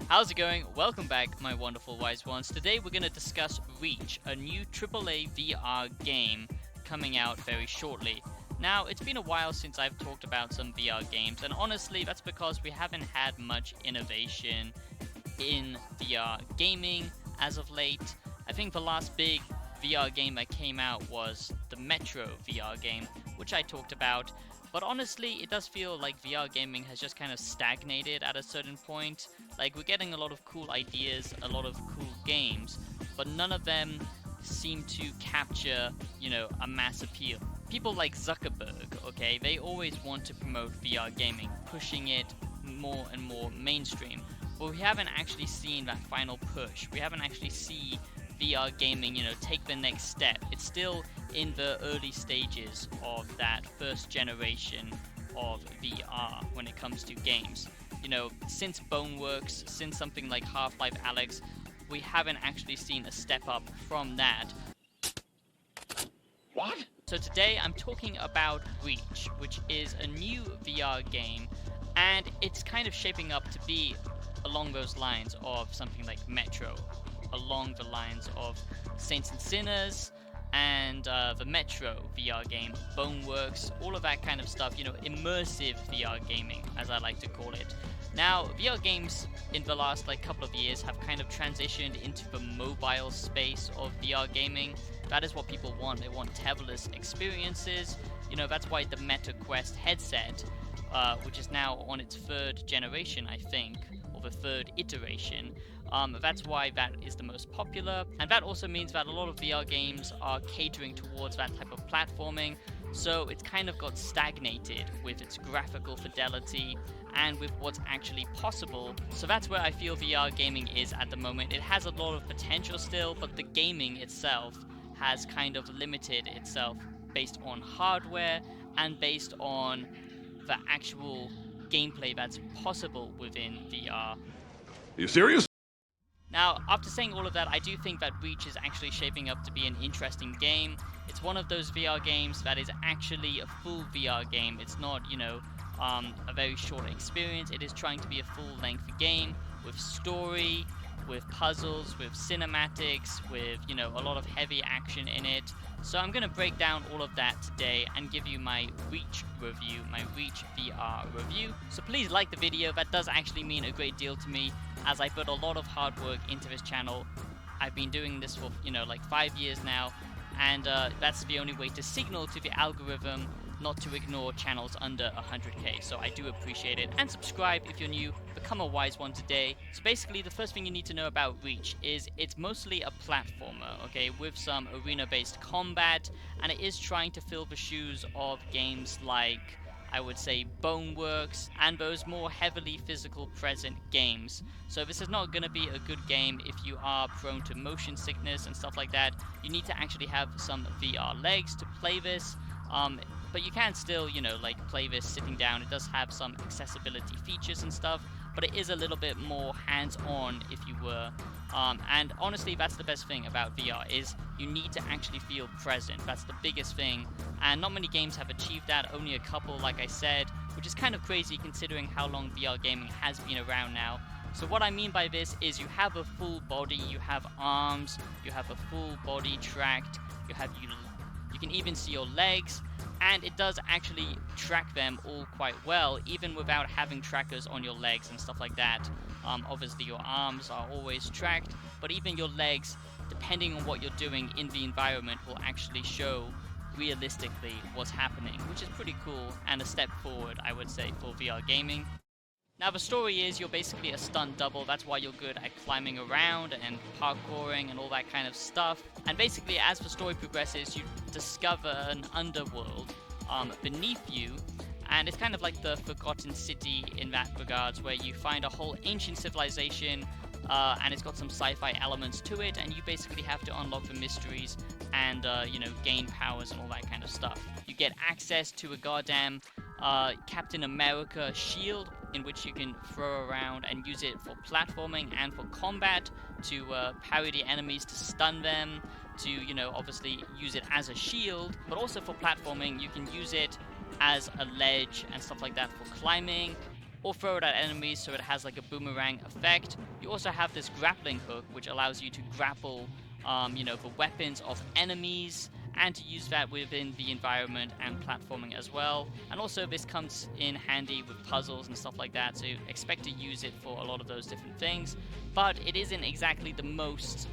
How's it going? Welcome back, my wonderful wise ones. Today we're going to discuss Reach, a new AAA VR game coming out very shortly. Now, it's been a while since I've talked about some VR games, and honestly, that's because we haven't had much innovation in VR gaming as of late. I think the last big VR game that came out was the Metro VR game, which I talked about. But honestly, it does feel like VR gaming has just kind of stagnated at a certain point. Like, we're getting a lot of cool ideas, a lot of cool games, but none of them seem to capture, a mass appeal. People like Zuckerberg, okay, they always want to promote VR gaming, pushing it more and more mainstream. But we haven't actually seen that final push. We haven't actually seen VR gaming, take the next step. It's still in the early stages of that first generation of VR when it comes to games. Since Boneworks, since something like Half-Life Alyx, we haven't actually seen a step up from that. What? So today I'm talking about Reach, which is a new VR game, and it's kind of shaping up to be along those lines of something like Metro, along the lines of Saints and Sinners, and the Metro VR game, Boneworks, all of that kind of stuff, immersive VR gaming, as I like to call it. Now, VR games in the last couple of years have kind of transitioned into the mobile space of VR gaming. That is what people want. They want tetherless experiences. That's why the Meta Quest headset, which is now on its third generation, I think, or the third iteration, that's why that is the most popular, and that also means that a lot of VR games are catering towards that type of platforming, so it's kind of got stagnated with its graphical fidelity and with what's actually possible. So that's where I feel VR gaming is at the moment. It has a lot of potential still, but the gaming itself has kind of limited itself based on hardware and based on the actual gameplay that's possible within VR. Are you serious? Now, after saying all of that, I do think that Reach is actually shaping up to be an interesting game. It's one of those VR games that is actually a full VR game. It's not, a very short experience. It is trying to be a full-length game with story, with puzzles, with cinematics, with, a lot of heavy action in it. So I'm going to break down all of that today and give you my Reach review, my Reach VR review. So please like the video. That does actually mean a great deal to me, as I put a lot of hard work into this channel. I've been doing this for, 5 years now, and that's the only way to signal to the algorithm not to ignore channels under 100k, so I do appreciate it. And subscribe if you're new, become a wise one today. So basically, the first thing you need to know about Reach is it's mostly a platformer, okay, with some arena-based combat, and it is trying to fill the shoes of games like, I would say, Boneworks, and those more heavily physical present games. So this is not going to be a good game if you are prone to motion sickness and stuff like that. You need to actually have some VR legs to play this. But you can still, play this sitting down. It does have some accessibility features and stuff, but it is a little bit more hands-on, if you were. And honestly, that's the best thing about VR, is you need to actually feel present. That's the biggest thing, and not many games have achieved that, only a couple, like I said, which is kind of crazy considering how long VR gaming has been around now. So what I mean by this is you have a full body, you have arms, you have a full body tracked, you can even see your legs, and it does actually track them all quite well, even without having trackers on your legs and stuff like that. Obviously your arms are always tracked, but even your legs, depending on what you're doing in the environment, will actually show realistically what's happening, which is pretty cool and a step forward, I would say, for VR gaming. Now, the story is you're basically a stunt double. That's why you're good at climbing around and parkouring and all that kind of stuff. And basically, as the story progresses, you discover an underworld beneath you. And it's kind of like the Forgotten City in that regards, where you find a whole ancient civilization, and it's got some sci-fi elements to it, and you basically have to unlock the mysteries and, gain powers and all that kind of stuff. You get access to a goddamn Captain America shield, in which you can throw around and use it for platforming and for combat, to parry the enemies, to stun them, to, obviously use it as a shield, but also for platforming. You can use it as a ledge and stuff like that for climbing, or throw it at enemies so it has like a boomerang effect. You also have this grappling hook, which allows you to grapple the weapons of enemies and to use that within the environment and platforming as well. And also this comes in handy with puzzles and stuff like that, so you expect to use it for a lot of those different things, but it isn't exactly the most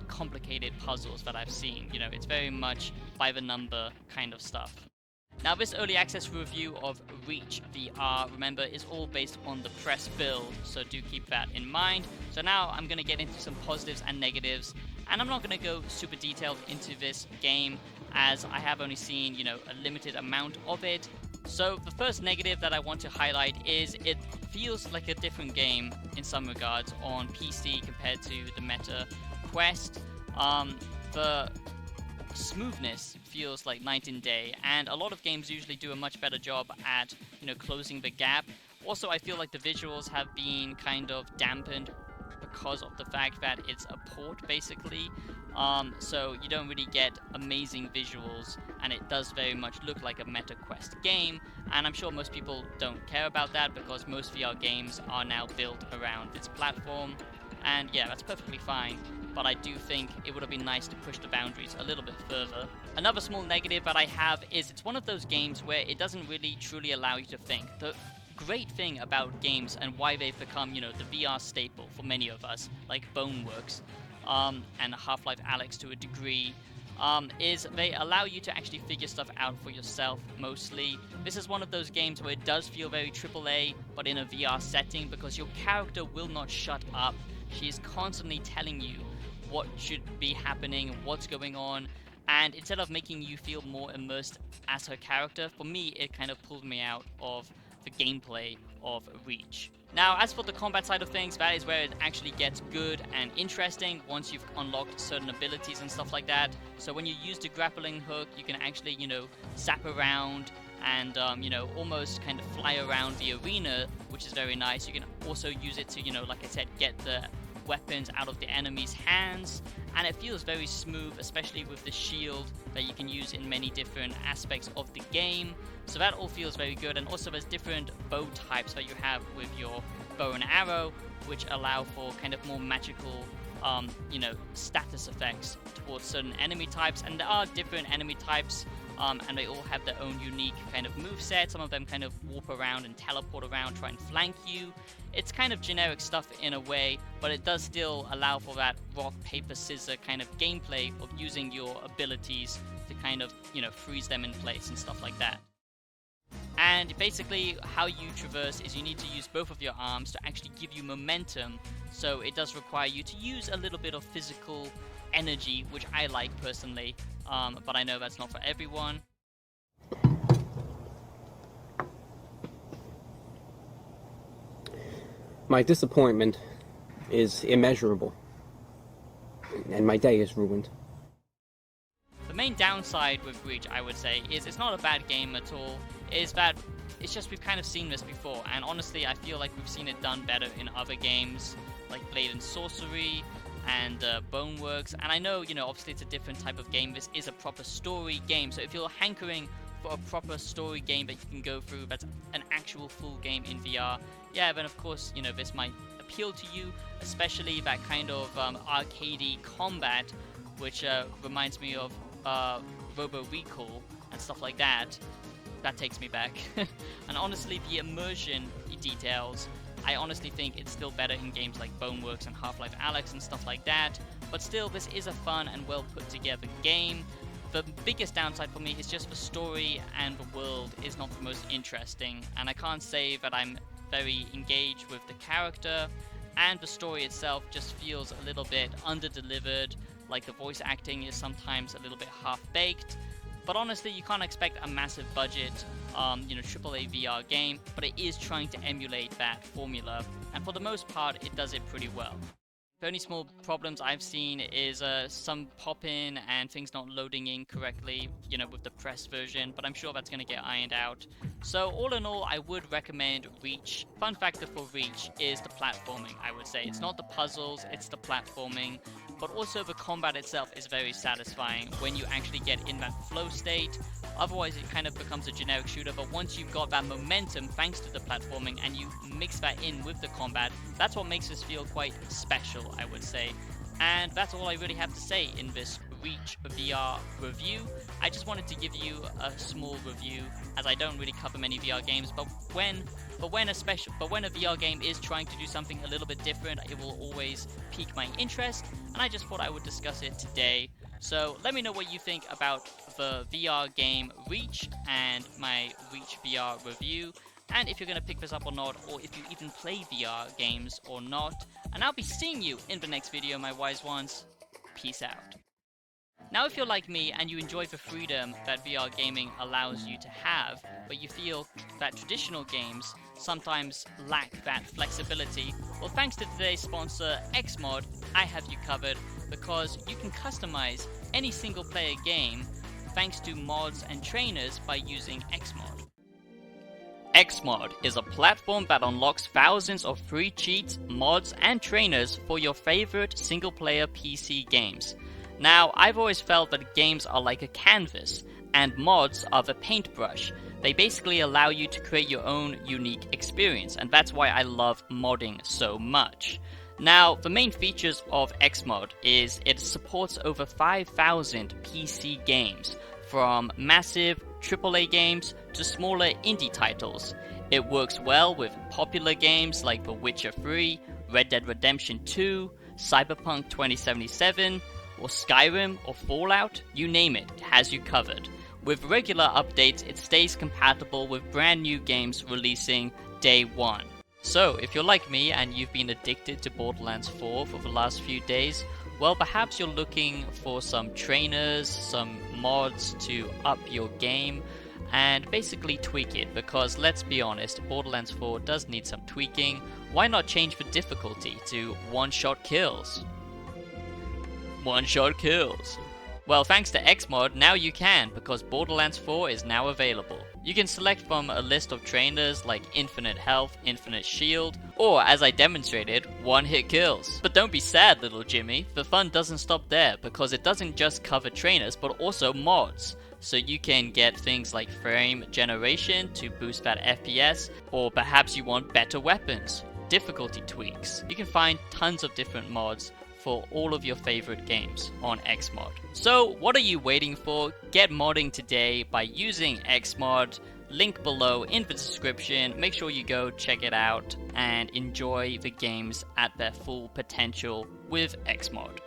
complicated puzzles that I've seen. It's very much by the number kind of stuff. Now, this early access review of Reach VR, remember, is all based on the press build, so do keep that in mind. So now I'm going to get into some positives and negatives, and I'm not going to go super detailed into this game as I have only seen, a limited amount of it. So the first negative that I want to highlight is it feels like a different game in some regards on PC compared to the Meta Quest. The smoothness feels like night and day, and a lot of games usually do a much better job at closing the gap. Also, I feel like the visuals have been kind of dampened because of the fact that it's a port basically, so you don't really get amazing visuals, and it does very much look like a Meta Quest game, and I'm sure most people don't care about that because most VR games are now built around its platform, and yeah, that's perfectly fine. But I do think it would have been nice to push the boundaries a little bit further. Another small negative that I have is it's one of those games where it doesn't really truly allow you to think. The great thing about games and why they've become, the VR staple for many of us, like Boneworks, and Half-Life Alyx to a degree, is they allow you to actually figure stuff out for yourself mostly. This is one of those games where it does feel very AAA, but in a VR setting, because your character will not shut up. She is constantly telling you what should be happening, what's going on, and instead of making you feel more immersed as her character, for me it kind of pulled me out of the gameplay of Reach. Now, as for the combat side of things, that is where it actually gets good and interesting once you've unlocked certain abilities and stuff like that. So when you use the grappling hook, you can actually, zap around and, almost kind of fly around the arena, which is very nice. You can also use it to, like I said, get the weapons out of the enemy's hands, and it feels very smooth, especially with the shield that you can use in many different aspects of the game. So that all feels very good, and also there's different bow types that you have with your bow and arrow, which allow for kind of more magical status effects towards certain enemy types, and there are different enemy types, and they all have their own unique kind of moveset. Some of them kind of warp around and teleport around, try and flank you. It's kind of generic stuff in a way, but it does still allow for that rock, paper, scissor kind of gameplay of using your abilities to kind of, freeze them in place and stuff like that. And basically how you traverse is you need to use both of your arms to actually give you momentum, so it does require you to use a little bit of physical energy, which I like personally, but I know that's not for everyone. My disappointment is immeasurable, and my day is ruined. The main downside with Reach, I would say, is it's not a bad game at all, is that it's just we've kind of seen this before, and honestly I feel like we've seen it done better in other games, like Blade and Sorcery, and Boneworks, and I know, obviously it's a different type of game. This is a proper story game, so if you're hankering for a proper story game that you can go through, that's an actual full game in VR, yeah, then of course, this might appeal to you, especially that kind of arcadey combat, which reminds me of Robo Recall and stuff like that. That takes me back. And honestly, the immersion details, I honestly think it's still better in games like Boneworks and Half-Life Alyx and stuff like that, but still, this is a fun and well put together game. The biggest downside for me is just the story and the world is not the most interesting, and I can't say that I'm very engaged with the character, and the story itself just feels a little bit under-delivered, like the voice acting is sometimes a little bit half-baked. But honestly, you can't expect a massive budget, AAA VR game, but it is trying to emulate that formula, and for the most part, it does it pretty well. The only small problems I've seen is some pop-in and things not loading in correctly, with the press version, but I'm sure that's going to get ironed out. So all in all, I would recommend Reach. Fun factor for Reach is the platforming, I would say. It's not the puzzles, it's the platforming. but also the combat itself is very satisfying when you actually get in that flow state. Otherwise it kind of becomes a generic shooter, but once you've got that momentum thanks to the platforming and you mix that in with the combat, that's what makes this feel quite special, I would say. And that's all I really have to say in this Reach VR review. I just wanted to give you a small review, as I don't really cover many VR games, but when a VR game is trying to do something a little bit different, it will always pique my interest, and I just thought I would discuss it today. So let me know what you think about the VR game Reach and my Reach VR review, and if you're going to pick this up or not, or if you even play VR games or not. And I'll be seeing you in the next video, my wise ones. Peace out. Now, if you're like me and you enjoy the freedom that VR gaming allows you to have, but you feel that traditional games sometimes lack that flexibility, well, thanks to today's sponsor, Xmod, I have you covered, because you can customize any single-player game thanks to mods and trainers by using Xmod. Xmod is a platform that unlocks thousands of free cheats, mods, and trainers for your favorite single-player PC games. Now, I've always felt that games are like a canvas, and mods are the paintbrush. They basically allow you to create your own unique experience, and that's why I love modding so much. Now, the main features of Xmod is it supports over 5,000 PC games, from massive AAA games to smaller indie titles. It works well with popular games like The Witcher 3, Red Dead Redemption 2, Cyberpunk 2077, or Skyrim or Fallout, you name it, it has you covered. With regular updates, it stays compatible with brand new games releasing day one. So, if you're like me and you've been addicted to Borderlands 4 for the last few days, well, perhaps you're looking for some trainers, some mods to up your game, and basically tweak it, because let's be honest, Borderlands 4 does need some tweaking. Why not change the difficulty to one-shot kills? One-shot kills. Well, thanks to Xmod, now you can, because Borderlands 4 is now available. You can select from a list of trainers like infinite health, infinite shield, or as I demonstrated, one-hit kills. But don't be sad, little Jimmy, the fun doesn't stop there, because it doesn't just cover trainers, but also mods. So you can get things like frame generation to boost that FPS, or perhaps you want better weapons, difficulty tweaks. You can find tons of different mods for all of your favorite games on Xmod. So what are you waiting for? Get modding today by using Xmod. Link below in the description. Make sure you go check it out and enjoy the games at their full potential with Xmod.